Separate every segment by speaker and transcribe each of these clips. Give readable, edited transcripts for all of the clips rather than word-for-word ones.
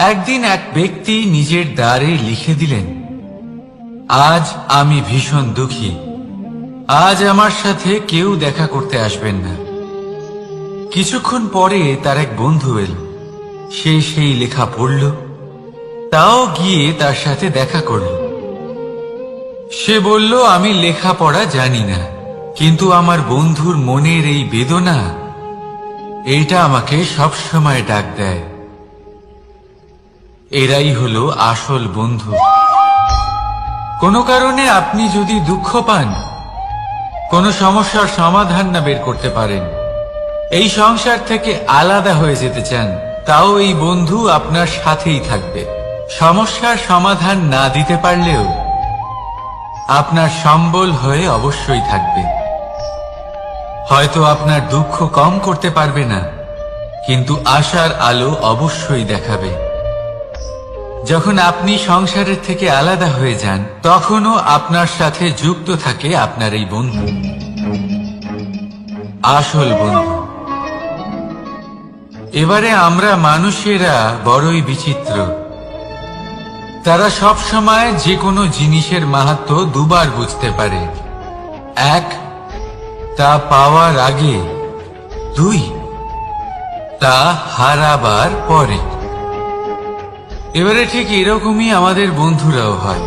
Speaker 1: একদিন এক ব্যক্তি নিজের দ্বারে লিখে দিলেন, আজ আমি ভীষণ দুঃখী, আজ আমার সাথে কেউ দেখা করতে আসবেন না। কিছুক্ষণ পরে তার এক বন্ধু এল, সে সেই লেখা পড়ল, তাও গিয়ে তার সাথে দেখা করল। সে বলল, আমি লেখাপড়া জানি না, কিন্তু আমার বন্ধুর মনের এই বেদনা, এইটা আমাকে সবসময় ডাক দেয়। এরাই হলো আসল বন্ধু। কোনো কারণে আপনি যদি দুঃখ পান, কোনো সমস্যার সমাধান না বের করতে পারেন, এই সংসার থেকে আলাদা হয়ে যেতে চান, তাও এই বন্ধু আপনার সাথেই থাকবে। সমস্যার সমাধান না দিতে পারলেও আপনার সম্বল হয়ে অবশ্যই থাকবে। হয়তো আপনার দুঃখ কম করতে পারবে না, কিন্তু আশার আলো অবশ্যই দেখাবে। যখন আপনি সংসারের থেকে আলাদা হয়ে যান, তখনও আপনার সাথে যুক্ত থাকে আপনার এই বন্ধু, আসল বন্ধু। এবারে আমরা মানুষেরা বড়ই বিচিত্র। তারা সব সময় যে কোনো জিনিসের মাহাত্ম্য দুবার বুঝতে পারে। এক, তা পাওয়ার আগে। দুই, তা হারাবার পরে। এবারে ঠিক এরকমই আমাদের বন্ধুরাও হয়।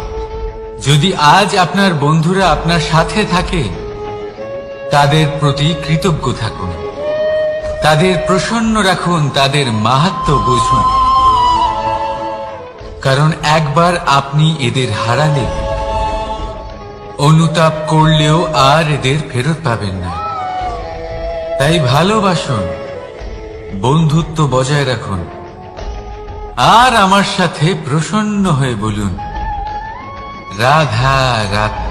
Speaker 1: যদি আজ আপনার বন্ধুরা আপনার সাথে থাকে, তাদের প্রতি কৃতজ্ঞ থাকুন, তাদের প্রসন্ন রাখুন, তাদের মাহাত্ম্য বুঝুন। কারণ একবার আপনি এদের হারালে, অনুতাপ করলেও আর এদের ফেরত পাবেন না। তাই ভালোবাসুন, বন্ধুত্ব বজায় রাখুন, আর আমার সাথে প্রসন্ন হয়ে বলুন, রাধা রাধা।